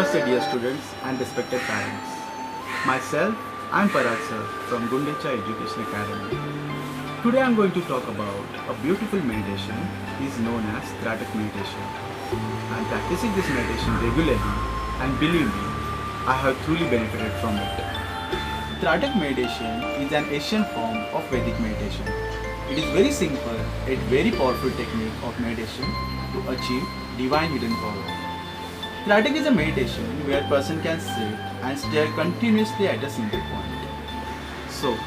Namaste dear students and respected parents. Myself, I am Parag sir from Gundecha Education Academy. Today I am going to talk about a beautiful meditation is known as Tratak meditation. I am practicing this meditation regularly and believe me, I have truly benefited from it. Tratak meditation is an Asian form of Vedic meditation. It is very simple yet very powerful technique of meditation to achieve divine hidden power. Tratak is a meditation where a person can sit and stare continuously at a single point. So,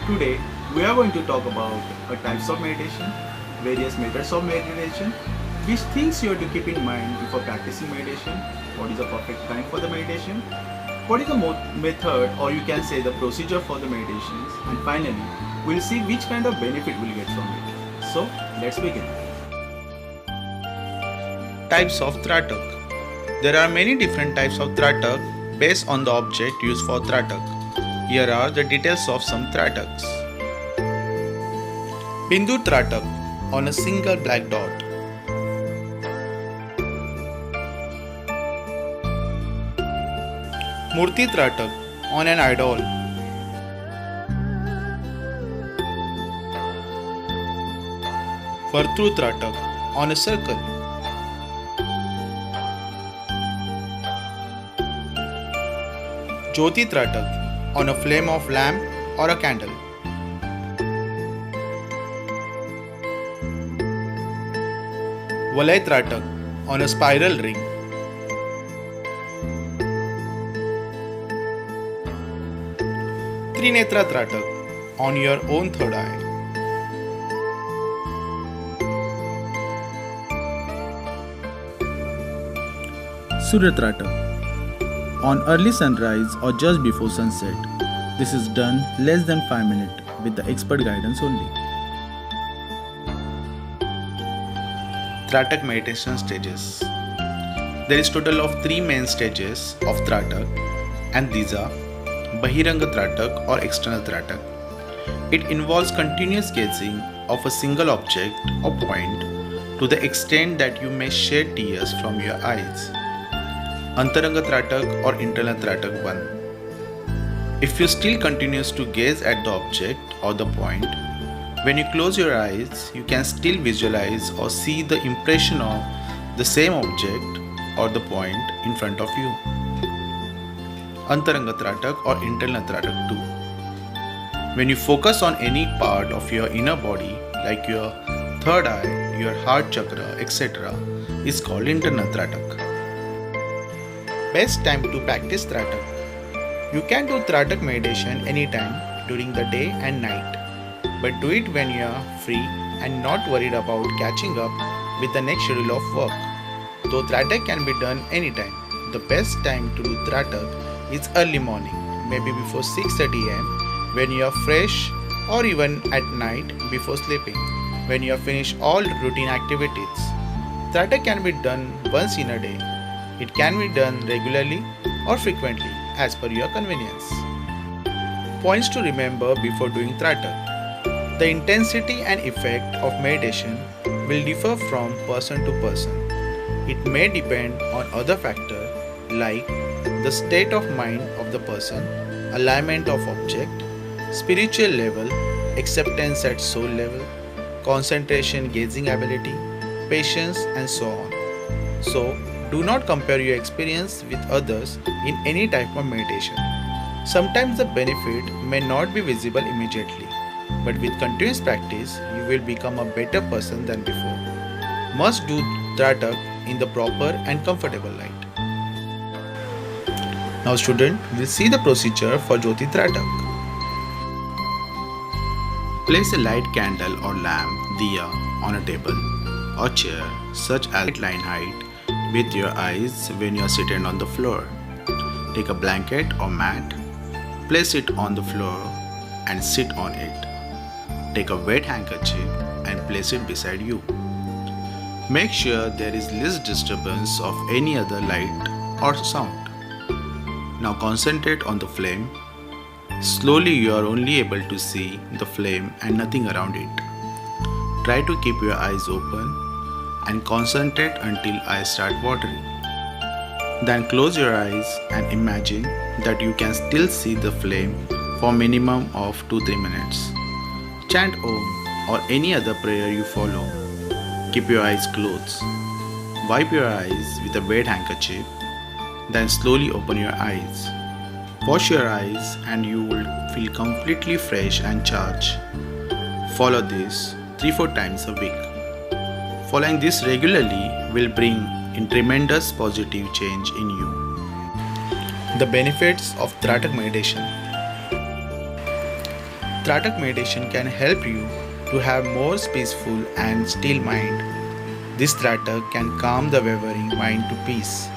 today we are going to talk about types of meditation, various methods of meditation, which things you have to keep in mind before practicing meditation, what is the perfect time for the meditation, what is the method or you can say the procedure for the meditations, and finally we'll see which kind of benefit we'll get from it. So, let's begin. Types of Tratak. There are many different types of Tratak based on the object used for Tratak. Here are the details of some Trataks. Bindu Tratak on a single black dot. Murti Tratak on an idol. Vartru Tratak on a circle. Jyoti Tratak on a flame of lamp or a candle. Valay Tratak on a spiral ring. Trinetra Tratak on your own third eye. Surya Tratak on early sunrise or just before sunset. This is done less than 5 minutes with the expert guidance only. Tratak meditation stages. There is total of 3 main stages of Tratak, and these are Bahiranga Tratak or external Tratak. It involves continuous gazing of a single object or point to the extent that you may shed tears from your eyes. Antaranga Tratak or internal Tratak 1. If you still continues to gaze at the object or the point, when you close your eyes, you can still visualize or see the impression of the same object or the point in front of you. Antaranga Tratak or internal Tratak 2. When you focus on any part of your inner body like your third eye, your heart chakra, etc. is called internal Tratak. Best time to practice Tratak. You can do Tratak meditation anytime during the day and night, but do it when you are free and not worried about catching up with the next schedule of work. Though Tratak can be done anytime, the best time to do Tratak is early morning, maybe before 6:30 am when you are fresh, or even at night before sleeping when you have finished all routine activities. Tratak can be done once in a day. It can be done regularly or frequently as per your convenience. Points to remember before doing Tratak. The intensity and effect of meditation will differ from person to person. It may depend on other factors like the state of mind of the person, alignment of object, spiritual level, acceptance at soul level, concentration gazing ability, patience, and so on. So, do not compare your experience with others in any type of meditation. Sometimes the benefit may not be visible immediately, but with continuous practice, you will become a better person than before. Must do Tratak in the proper and comfortable light. Now student, we'll see the procedure for Jyoti Tratak. Place a light candle or lamp, diya, on a table or chair such as line height with your eyes when you are seated on the floor. Take a blanket or mat, place it on the floor and sit on it. Take a wet handkerchief and place it beside you. Make sure there is least disturbance of any other light or sound. Now concentrate on the flame. Slowly you are only able to see the flame and nothing around it. Try to keep your eyes open and concentrate until eyes start watering. Then close your eyes and imagine that you can still see the flame for minimum of 2-3 minutes. Chant Om or any other prayer you follow. Keep your eyes closed. Wipe your eyes with a wet handkerchief. Then slowly open your eyes. Wash your eyes and you will feel completely fresh and charged. Follow this 3-4 times a week. Following this regularly will bring in tremendous positive change in you. The benefits of Tratak meditation. Tratak meditation can help you to have more peaceful and still mind. This Tratak can calm the wavering mind to peace.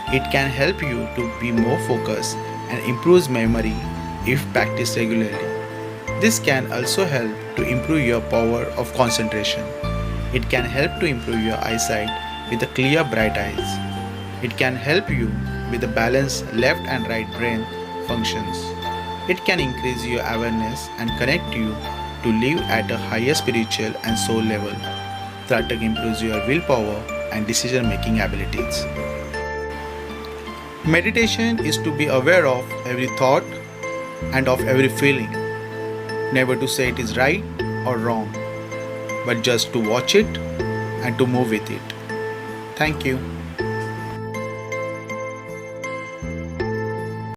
It can help you to be more focused and improves memory if practiced regularly. This can also help to improve your power of concentration. It can help to improve your eyesight with a clear bright eyes. It can help you with the balanced left and right brain functions. It can increase your awareness and connect you to live at a higher spiritual and soul level. Tratak improves your willpower and decision making abilities. Meditation is to be aware of every thought and of every feeling. Never to say it is right or wrong, but just to watch it and to move with it. Thank you.